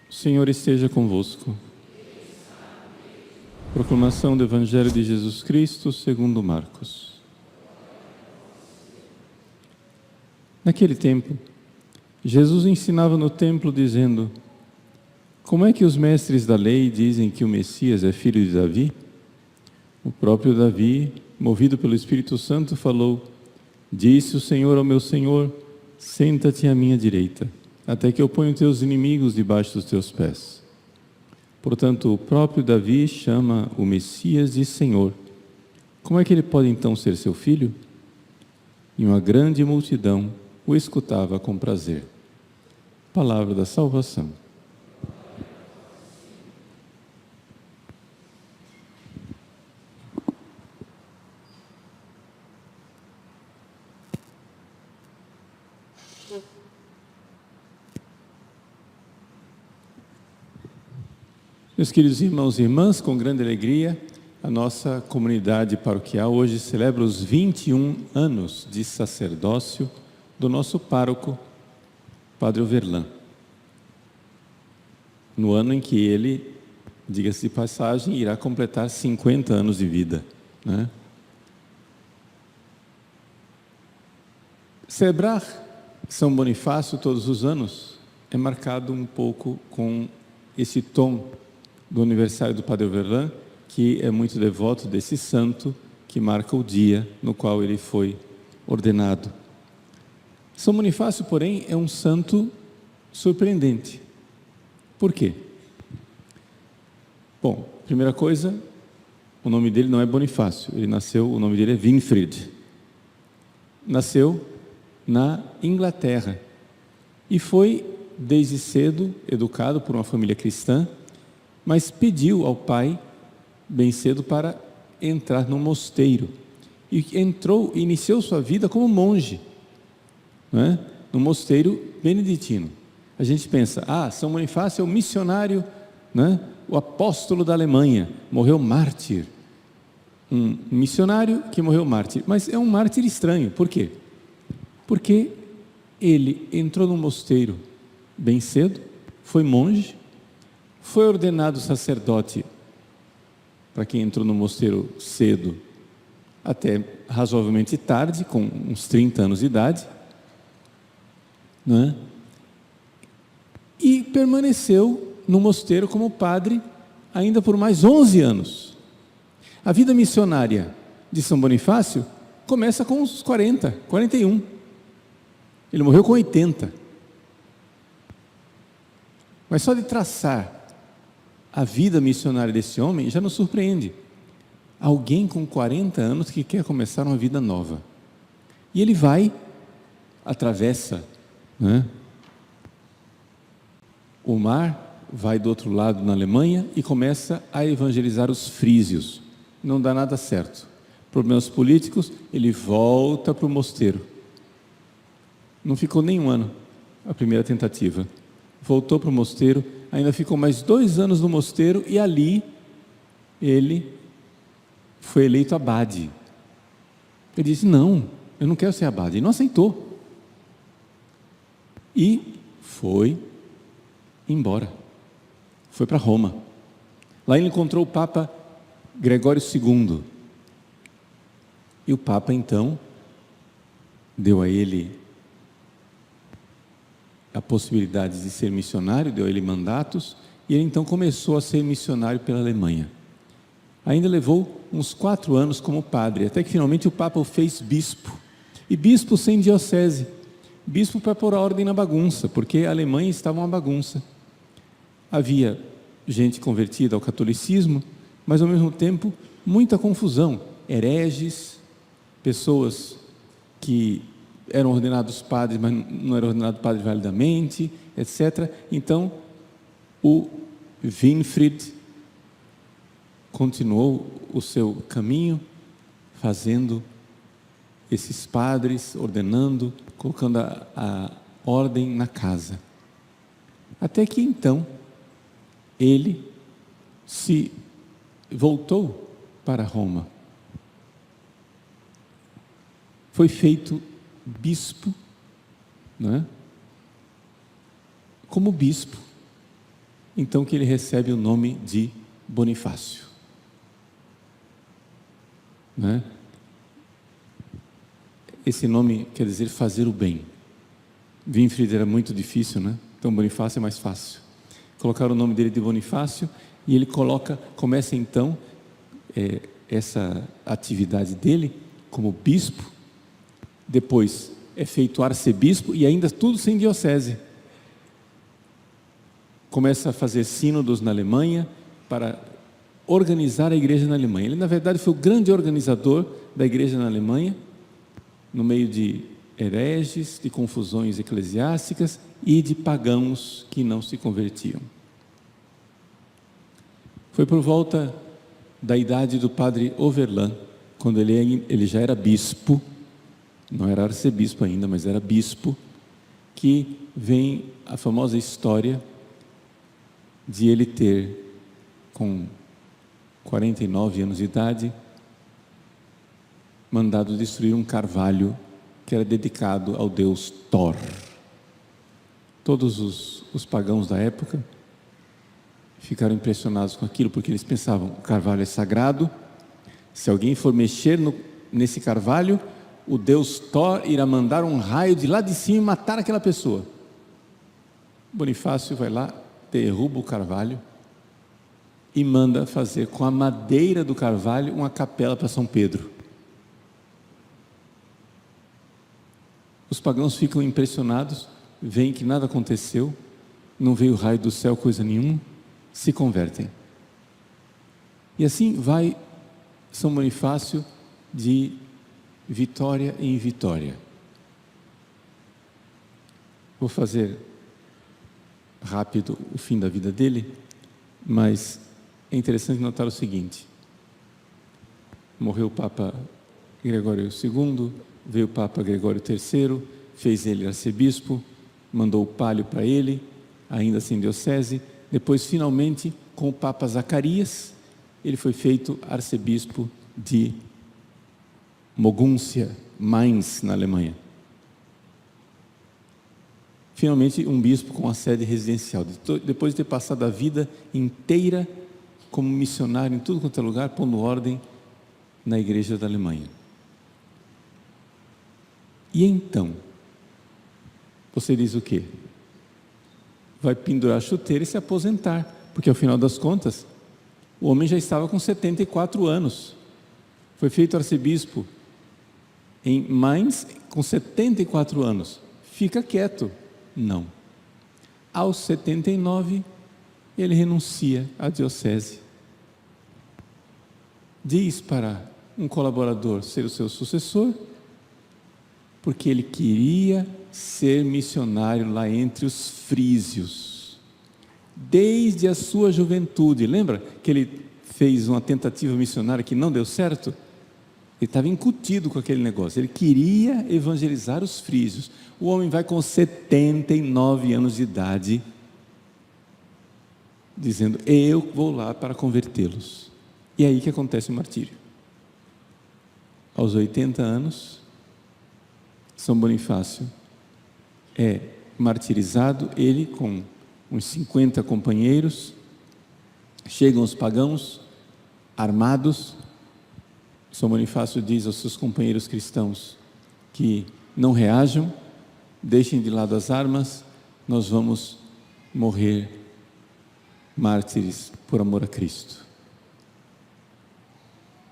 O Senhor esteja convosco. Proclamação do Evangelho de Jesus Cristo segundo Marcos. Naquele tempo, Jesus ensinava no templo dizendo: como é que os mestres da lei dizem que o Messias é filho de Davi? O próprio Davi, movido pelo Espírito Santo, falou: disse o Senhor ao meu Senhor, senta-te à minha direita, até que eu ponha os teus inimigos debaixo dos teus pés. Portanto, o próprio Davi chama o Messias de Senhor. Como é que ele pode então ser seu filho? E uma grande multidão o escutava com prazer. Palavra da salvação. Meus queridos irmãos e irmãs, com grande alegria, a nossa comunidade paroquial hoje celebra os 21 anos de sacerdócio do nosso pároco, Padre Overlan. No ano em que ele, diga-se de passagem, irá completar 50 anos de vida, né? Celebrar São Bonifácio todos os anos é marcado um pouco com esse tom do aniversário do Padre Overlan, que é muito devoto desse santo que marca o dia no qual ele foi ordenado. São Bonifácio, porém, é um santo surpreendente. Por quê? Bom, primeira coisa, o nome dele não é Bonifácio, o nome dele é Winfried. Nasceu na Inglaterra e foi, desde cedo, educado por uma família cristã, mas pediu ao pai, bem cedo, para entrar num mosteiro. E iniciou sua vida como monge, né? No mosteiro beneditino. A gente pensa, São Bonifácio é o missionário, né? O apóstolo da Alemanha, morreu mártir. Um missionário que morreu mártir, mas é um mártir estranho. Por quê? Porque ele entrou num mosteiro bem cedo, foi monge, foi ordenado sacerdote, para quem entrou no mosteiro cedo, até razoavelmente tarde, com uns 30 anos de idade, né? E permaneceu no mosteiro como padre ainda por mais 11 anos. A vida missionária de São Bonifácio começa com uns 40, 41. Ele morreu com 80. Mas só de traçar a vida missionária desse homem já nos surpreende. Alguém com 40 anos que quer começar uma vida nova. E ele atravessa, né, o mar, vai do outro lado na Alemanha e começa a evangelizar os frísios. Não dá nada certo. Problemas políticos, ele volta para o mosteiro. Não ficou nem um ano a primeira tentativa. Voltou para o mosteiro, ainda ficou mais 2 anos no mosteiro e ali ele foi eleito abade. Ele disse: não, eu não quero ser abade. E não aceitou. E foi embora. Foi para Roma. Lá ele encontrou o Papa Gregório II. E o Papa então deu a ele a possibilidade de ser missionário, deu a ele mandatos, e ele então começou a ser missionário pela Alemanha. Ainda levou uns 4 anos como padre, até que finalmente o Papa o fez bispo. E bispo sem diocese, bispo para pôr a ordem na bagunça, porque a Alemanha estava uma bagunça. Havia gente convertida ao catolicismo, mas ao mesmo tempo muita confusão, hereges, pessoas que eram ordenados padres, mas não eram ordenados padres validamente, etc. Então, o Winfried continuou o seu caminho, fazendo esses padres, ordenando, colocando a ordem na casa. Até que então, ele se voltou para Roma. Foi feito bispo, né? Como bispo, então que ele recebe o nome de Bonifácio. Né? Esse nome quer dizer fazer o bem. Winfried era muito difícil, né? Então Bonifácio é mais fácil. Colocaram o nome dele de Bonifácio e ele começa então essa atividade dele como bispo. Depois é feito arcebispo e ainda tudo sem diocese. Começa a fazer sínodos na Alemanha para organizar a igreja na Alemanha. Ele, na verdade, foi o grande organizador da igreja na Alemanha, no meio de hereges, de confusões eclesiásticas e de pagãos que não se convertiam. Foi por volta da idade do padre Overland, quando ele já era bispo, não era arcebispo ainda, mas era bispo, que vem a famosa história de ele ter, com 49 anos de idade, mandado destruir um carvalho que era dedicado ao deus Thor. Todos os pagãos da época ficaram impressionados com aquilo, porque eles pensavam, o carvalho é sagrado, se alguém for mexer nesse carvalho, o deus Thor irá mandar um raio de lá de cima e matar aquela pessoa. Bonifácio vai lá, derruba o carvalho e manda fazer com a madeira do carvalho uma capela para São Pedro. Os pagãos ficam impressionados, veem que nada aconteceu, não veio raio do céu, coisa nenhuma, se convertem. E assim vai São Bonifácio de vitória em vitória. Vou fazer rápido o fim da vida dele, mas é interessante notar o seguinte: morreu o Papa Gregório II, veio o Papa Gregório III, fez ele arcebispo, mandou o palio para ele, ainda sem diocese. Depois, finalmente, com o Papa Zacarias, ele foi feito arcebispo de Mogúncia, Mainz, na Alemanha. Finalmente, um bispo com a sede residencial. Depois de ter passado a vida inteira como missionário em tudo quanto é lugar, pondo ordem na igreja da Alemanha. E então, você diz o quê? Vai pendurar a chuteira e se aposentar, porque ao final das contas, o homem já estava com 74 anos. Foi feito arcebispo em Mainz com 74 anos. Fica quieto. Não. Aos 79, ele renuncia à diocese. Diz para um colaborador ser o seu sucessor, porque ele queria ser missionário lá entre os frísios, desde a sua juventude. Lembra que ele fez uma tentativa missionária que não deu certo? Ele estava incutido com aquele negócio, ele queria evangelizar os frísios. O homem vai com 79 anos de idade, dizendo, eu vou lá para convertê-los. E é aí que acontece o martírio. Aos 80 anos, São Bonifácio é martirizado, ele com uns 50 companheiros. Chegam os pagãos armados. São Bonifácio diz aos seus companheiros cristãos que não reajam, deixem de lado as armas, nós vamos morrer mártires por amor a Cristo.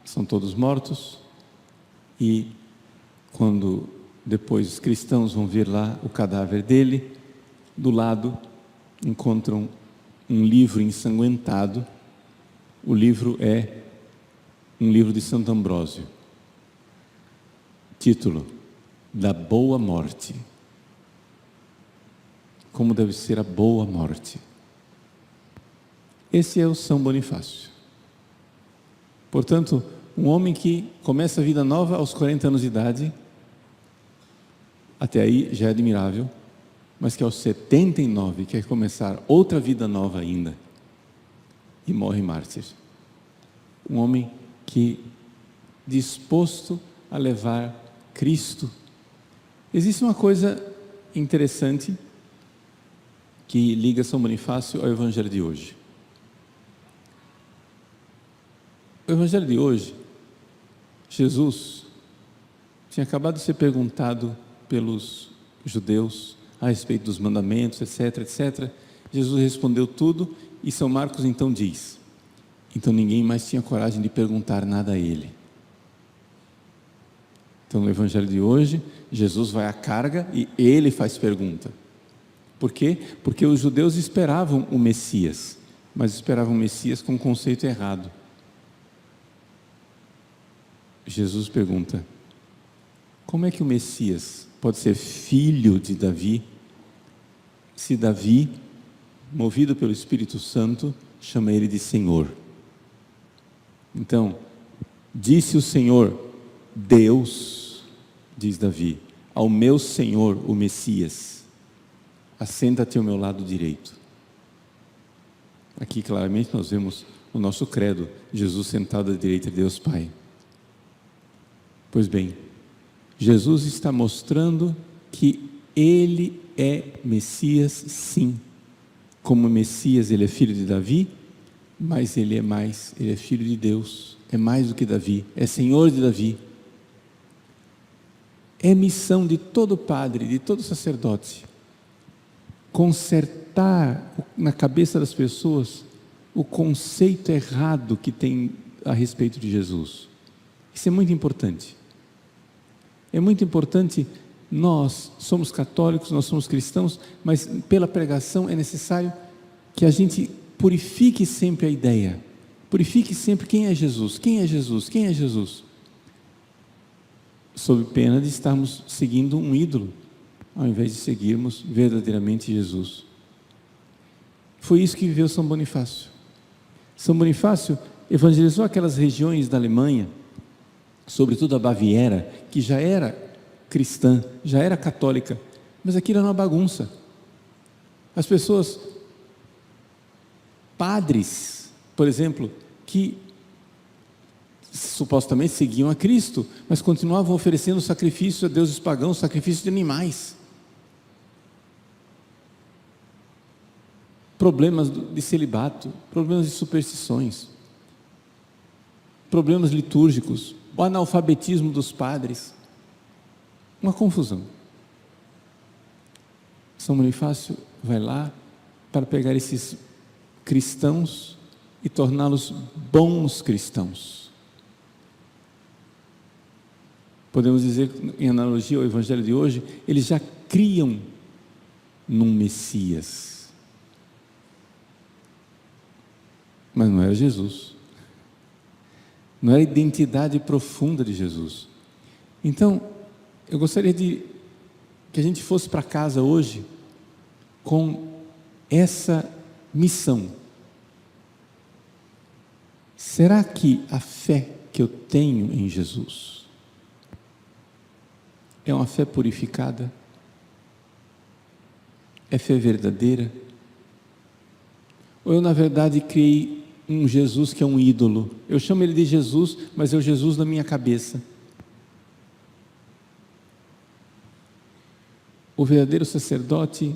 São todos mortos, e quando depois os cristãos vão ver lá o cadáver dele, do lado encontram um livro ensanguentado. O livro é um livro de Santo Ambrósio. Título: Da Boa Morte. Como deve ser a boa morte. Esse é o São Bonifácio. Portanto, um homem que começa a vida nova aos 40 anos de idade, até aí já é admirável, mas que aos 79 quer começar outra vida nova ainda, e morre mártir. Um homem que disposto a levar Cristo. Existe uma coisa interessante que liga São Bonifácio ao Evangelho de hoje. O Evangelho de hoje, Jesus tinha acabado de ser perguntado pelos judeus a respeito dos mandamentos, etc, etc. Jesus respondeu tudo e São Marcos então diz: então ninguém mais tinha coragem de perguntar nada a ele. Então no Evangelho de hoje, Jesus vai à carga e ele faz pergunta. Por quê? Porque os judeus esperavam o Messias, mas esperavam o Messias com um conceito errado. Jesus pergunta: como é que o Messias pode ser filho de Davi, se Davi, movido pelo Espírito Santo, chama ele de Senhor? Então, disse o Senhor, Deus, diz Davi, ao meu Senhor, o Messias, assenta-te ao meu lado direito. Aqui claramente nós vemos o nosso credo, Jesus sentado à direita de Deus Pai. Pois bem, Jesus está mostrando que ele é Messias, sim. Como Messias, ele é filho de Davi, mas ele é mais, ele é filho de Deus, é mais do que Davi, é Senhor de Davi. É missão de todo padre, de todo sacerdote, consertar na cabeça das pessoas o conceito errado que tem a respeito de Jesus. Isso é muito importante. É muito importante, nós somos católicos, nós somos cristãos, mas pela pregação é necessário que a gente purifique sempre a ideia, purifique sempre quem é Jesus, quem é Jesus, quem é Jesus, sob pena de estarmos seguindo um ídolo, ao invés de seguirmos verdadeiramente Jesus. Foi isso que viveu São Bonifácio. São Bonifácio evangelizou aquelas regiões da Alemanha, sobretudo a Baviera, que já era cristã, já era católica, mas aquilo era uma bagunça. As pessoas, padres, por exemplo, que supostamente seguiam a Cristo, mas continuavam oferecendo sacrifícios a deuses pagãos, sacrifícios de animais. Problemas de celibato, problemas de superstições, problemas litúrgicos, o analfabetismo dos padres, uma confusão. São Bonifácio vai lá para pegar esses cristãos e torná-los bons cristãos. Podemos dizer, em analogia ao Evangelho de hoje, eles já criam num Messias, mas não era Jesus. Não era a identidade profunda de Jesus. Então, eu gostaria que a gente fosse para casa hoje com essa missão. Será que a fé que eu tenho em Jesus é uma fé purificada? É fé verdadeira? Ou eu, na verdade, criei um Jesus que é um ídolo? Eu chamo ele de Jesus, mas é o Jesus da minha cabeça. O verdadeiro sacerdote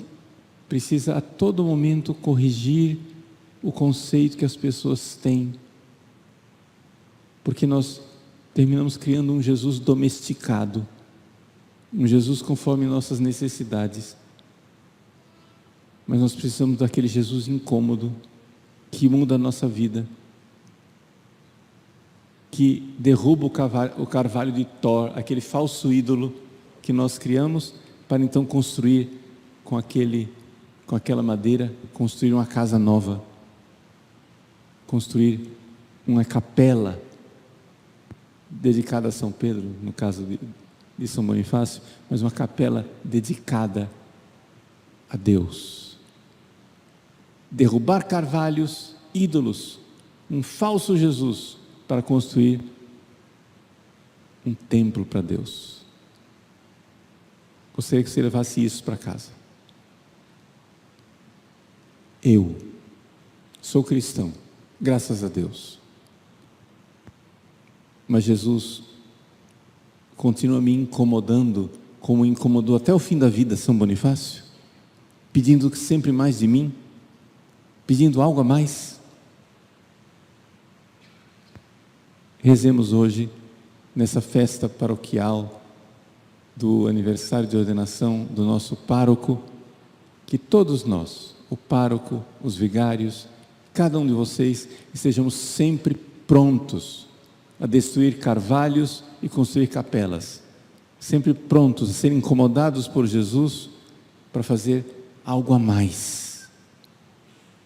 precisa a todo momento corrigir o conceito que as pessoas têm, porque nós terminamos criando um Jesus domesticado, um Jesus conforme nossas necessidades. Mas nós precisamos daquele Jesus incômodo, que muda a nossa vida, que derruba o carvalho de Thor, aquele falso ídolo que nós criamos, para então construir com aquela madeira, construir uma casa nova, construir uma capela dedicada a São Pedro, no caso de São Bonifácio, mas uma capela dedicada a Deus. Derrubar carvalhos, ídolos, um falso Jesus, para construir um templo para Deus. Gostaria que você levasse isso para casa. Eu sou cristão, graças a Deus, mas Jesus continua me incomodando, como incomodou até o fim da vida São Bonifácio. pedindo sempre mais de mim, pedindo algo a mais? Rezemos hoje, nessa festa paroquial do aniversário de ordenação do nosso pároco, que todos nós, o pároco, os vigários, cada um de vocês, estejamos sempre prontos a destruir carvalhos e construir capelas, sempre prontos a serem incomodados por Jesus para fazer algo a mais,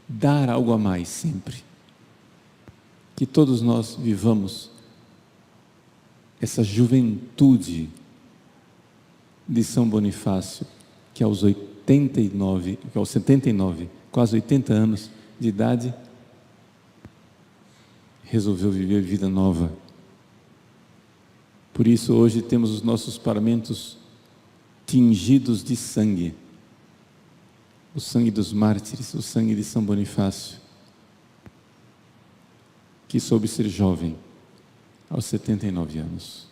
dar algo a mais sempre. Que todos nós vivamos essa juventude de São Bonifácio, que aos 79, quase 80 anos de idade, resolveu viver vida nova. Por isso hoje temos os nossos paramentos tingidos de sangue, o sangue dos mártires, o sangue de São Bonifácio, que soube ser jovem aos 79 anos.